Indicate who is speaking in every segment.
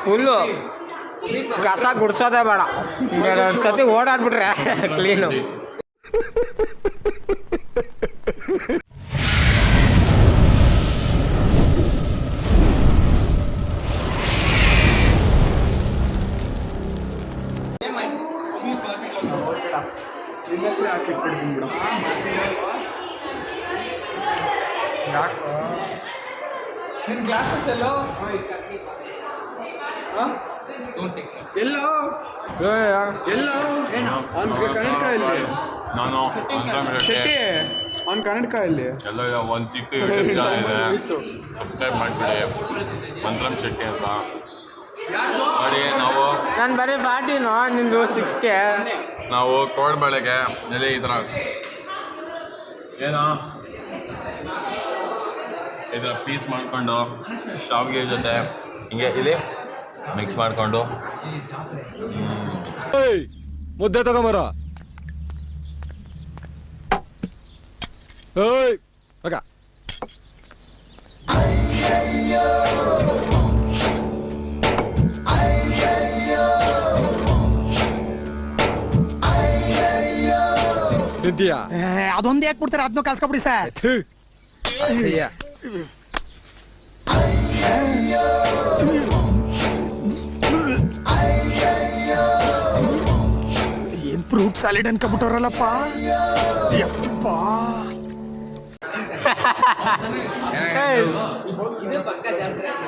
Speaker 1: Full ಕಸ ಗುಡ್ಸೋದೇ ಬೇಡ, ಎರಡು ಸತಿ ಓಡಾಡ್ಬಿಟ್ರೆ ಕ್ಲೀನು.
Speaker 2: ನಿನ್ನ ಗ್ಲಾಸಸ್ ಎಲ್ಲೋ ಎಲ್ಲೋ ಎಲ್ಲೋ ಕನ್ನಡಕ ಇಲ್ಲಿ
Speaker 3: ನಾನು
Speaker 2: ಶೆಟ್ಟಿ ಅವ್ನ ಕನ್ನಡಕ ಇಲ್ಲಿ
Speaker 3: ಎಲ್ಲ ಒಂದು ಚಿಕ್ಕ ಯೂಟ್ಯೂಬ್ ಚಾನಲ್ ಇದೆ, ಸಬ್ಸ್ಕ್ರೈಬ್ ಮಾಡಿಬಿಡಿ. ಮಂತ್ರಂ ಶೆಟ್ಟಿ ಅಂತ ನೋಡಿ. ನಾವು
Speaker 1: ನಾನು ಬರೀ 40 ನಿಂದು 6K.
Speaker 3: ನಾವು ಕೋಡ್ಬಳೆಗೆ ಎಲೆ ಈ ಥರ ಏನೋ ಈ ಥರ ಪೀಸ್ ಮಾಡಿಕೊಂಡು ಶಾವಿಗೆ ಜೊತೆ ಹಿಂಗೆ ಇಲ್ಲಿ ಮಿಕ್ಸ್ ಮಾಡಿಕೊಂಡು
Speaker 4: ಮುದ್ದೆ ತಗೊಂಬರ. ಓಕೆ ತಿಂತೀಯಾ?
Speaker 5: ಅದೊಂದು ಯಾಕೆ ಬಿಡ್ತಾರೆ, ಅದನ್ನು ಕಲ್ಸ್ಕೊಬಿಡಿ ಸರ್. ಏನ್ ಫ್ರೂಟ್ ಸಾಲಿಡ್ ಅನ್ಕೊಬಿಟ್ಟವ್ರಲ್ಲಪ್ಪ.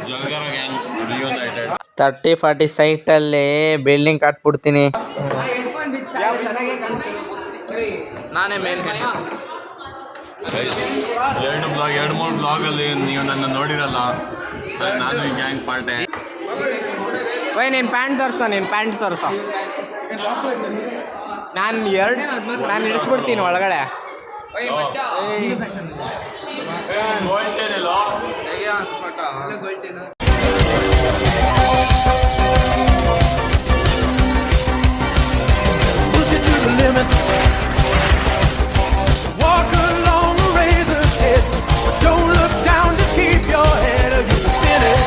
Speaker 3: ಜಲಗಾರ ಗ್ಯಾಂಗ್ ರಿಯುನೈಟೆಡ್
Speaker 1: 30-40 ಸೈಟಲ್ಲಿ ಬಿಲ್ಡಿಂಗ್ ಕಟ್ಬಿಡ್ತೀನಿ. ನಾನೇ ಮೇಲೆ
Speaker 3: 2-3 ಬ್ಲಾಗಲ್ಲಿ ನೀವು ನನ್ನ ನೋಡಿರಲ್ಲ, ನಾನು ಈ ಗ್ಯಾಂಗ್ ಪಾರ್ಟೆ.
Speaker 1: ಓಯ್ ನೀನು ಪ್ಯಾಂಟ್ ತೋರಿಸೋ. ನಾನು ಇಳಿಸ್ಬಿಡ್ತೀನಿ ಒಳಗಡೆ.
Speaker 3: Gold chain
Speaker 4: Walk along the razor's edge, but don't look down, just keep your head or you can finish.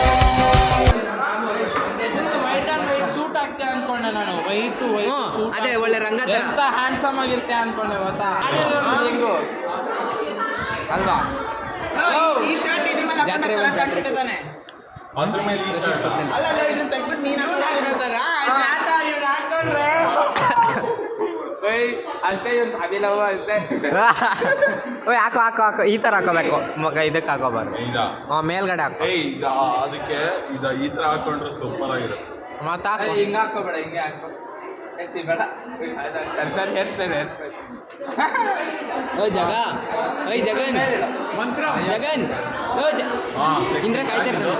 Speaker 2: Suit ಆಗ್ತೆ ಅನ್ಕೊಂಡೆ ನಾನು. ವೈಟ್
Speaker 1: ಅದೇ ಒಳ್ಳೆ ರಂಗ
Speaker 2: ಎಂತ ಹ್ಯಾಂಡ್ಸಮ್ ಆಗಿರುತ್ತೆ ಅನ್ಕೊಂಡೆ. ಗೊತ್ತಾ ಹಿಂಗು ಅಲ್ವಾ?
Speaker 1: ಈ ಶರ್ಟ್ ಇದ್ರ ಮೇಲೆ
Speaker 2: ಜಾತ್ರೆ
Speaker 1: ಕಾಣಿಸುತ್ತೆ ತಾನೆ.
Speaker 3: ಅಂದ್ರ ಮೇಲೆ ಈ ಶರ್ಟ್
Speaker 1: ಅಲ್ಲ ಇದನ್ನ ತೆಗ್ಬಿಟ್ಟು ನೀನು ಹಾಕೊಂಡ್ರೆ
Speaker 2: ಅಷ್ಟೇ ಒಂದು ಅಭಿನವ ಅಷ್ಟೇ.
Speaker 1: ಓಯ್ ಹಾಕೋ ಈ ಥರ ಹಾಕೋಬೇಕು, ಇದಕ್ಕೆ ಹಾಕೋಬಾರ್ದು. ಮೇಲ್ಗಡೆ ಹಾಕೋ.
Speaker 3: ಅದಕ್ಕೆ ಈ ಥರ ಹಾಕೊಂಡ್ರೆ ಸೂಪರ್ ಆಗಿರುತ್ತೆ.
Speaker 1: ಮತ್ತೆ
Speaker 2: ಹಿಂಗೆ ಹಾಕೋಬೇಡ, ಹಿಂಗೆ ಹಾಕೋ. ಬೇಡ sir hair style
Speaker 1: Jagan Indra ಕಾಯ್ತಿರ್ತಾರೆ.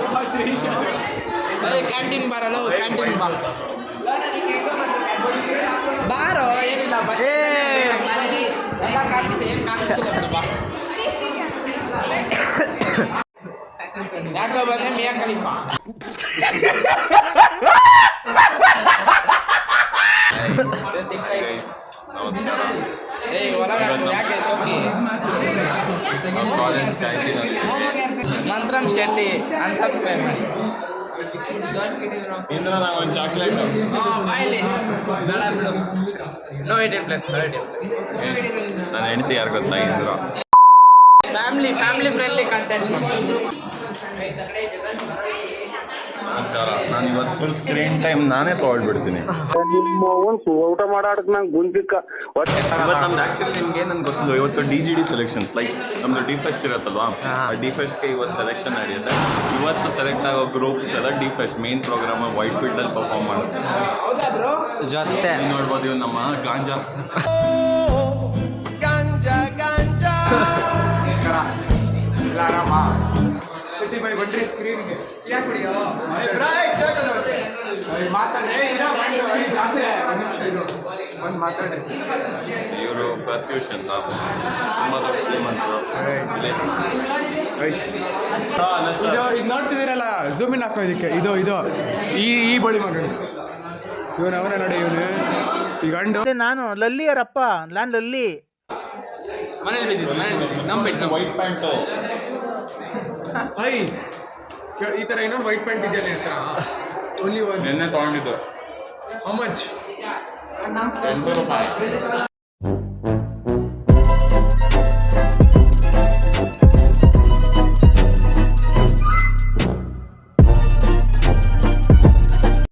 Speaker 2: ಕ್ಯಾಂಟೀನ್ ಬಾರಲ್ಲ, ಕ್ಯಾಂಟೀನ್ ಬಾರೋ. ಏನಿಲ್ಲ ಎಲ್ಲ ಕಾಣಿಸಿ ಏನು ಕಾಣಿಸ್ತಿಲ್ಲ ಬಾ. ಯಾಕೋ ಬಂದೆ ಮಿಯಾ ಖಲೀಫಾ.
Speaker 3: ನಮಸ್ಕಾರ.
Speaker 2: ಯಾಕೆ ಶೋಕಿ
Speaker 3: ಕಾಲೇಜ್ ಕ್ಯಾಂಟೀನಲ್ಲಿ
Speaker 2: ಮಂತ್ರಂ ಶೆಟ್ಟಿ ಅನ್ಸಬ್ಸ್ಕ್ರೈಬ್ ಮಾಡಿ.
Speaker 3: ಇಂದ್ರ ನಂಗೊಂದು ಚಾಕ್ಲೇಟ್.
Speaker 2: ನೋ 18+.
Speaker 3: ನನ್ನ ಹೆಂಡತಿ ಯಾರು ಗೊತ್ತಾ? ಇಂದ್ರ.
Speaker 2: Family friendly content.
Speaker 3: ನಮಸ್ಕಾರ. ನಾನು ಇವತ್ತು ಫುಲ್ ಸ್ಕ್ರೀನ್ ಟೈಮ್ ನಾನೇ ತೊಗೊಳ್ಬಿಡ್ತೀನಿ.
Speaker 6: ಊಟ ಮಾಡಾಡಕ್ ನಂಗೆ ಗುಂಪಿಕ್ಕ
Speaker 3: ಇವತ್ತು ನಮ್ದು ಆ್ಯಕ್ಚುಲಿ ನಿಮ್ಗೆ ನನ್ಗೆ ಗೊತ್ತಿಲ್ಲ, ಇವತ್ತು DGD ಸೆಲೆಕ್ಷನ್ಸ್ ಲೈಕ್ ನಮ್ಮದು D-Fest ಇರುತ್ತಲ್ವಾ, ಆ D-Festಗೆ ಇವತ್ತು ಸೆಲೆಕ್ಷನ್ ನಡೆಯುತ್ತೆ. ಇವತ್ತು ಸೆಲೆಕ್ಟ್ ಆಗೋ ಗ್ರೂಪ್ಸ್ ಎಲ್ಲ D-Fest ಮೇನ್ ಪ್ರೋಗ್ರಾಮ್ ವೈಟ್ ಫೀಲ್ಡಲ್ಲಿ ಪರ್ಫಾರ್ಮ್ ಮಾಡುತ್ತೆ.
Speaker 1: ಜೊತೆ
Speaker 3: ನೋಡ್ಬೋದು ಇವ್ ನಮ್ಮ ಗಾಂಜಾ.
Speaker 2: ಆರಾಮ ಬಂದ್ರಿ ಸ್ಕ್ರೀನ್ಗೆ
Speaker 3: ಇವರು ಪ್ರತ್ಯೂಷ್ ಅಂತ ತುಂಬ ದೊಡ್ಡ ಶ್ರೀಮಂತರು.
Speaker 2: ಇದು ನೋಡ್ತಿದ್ದೀರಲ್ಲ, ಝೂಮ್ ಇನ್ ಹಾಕೋ ಇದಕ್ಕೆ. ಇದು ಈ ಬಳಿ ಮಗ ಇವನು, ಅವನ ನೋಡಿ ಇವನು ಈ ಗಂಡು.
Speaker 5: ನಾನು ಲಲ್ಲಿಯರಪ್ಪ, ನಾನು ಲಲ್ಲಿ.
Speaker 2: ಮನೇಲಿ ಬಿದ್ದು
Speaker 3: ವೈಟ್ ಪ್ಯಾಂಟು
Speaker 2: ಈ ಥರ ಇನ್ನೊಂದು ವೈಟ್ ಪ್ಯಾಂಟ್ ಇದೆಯಲ್ಲ ಹತ್ರ ಓನ್ಲಿ ಒನ್.
Speaker 3: ನಿನ್ನೆ ತೊಗೊಂಡಿದ್ದು
Speaker 2: ಹೌ ಮಚ್?
Speaker 3: 80 ರೂಪಾಯಿ.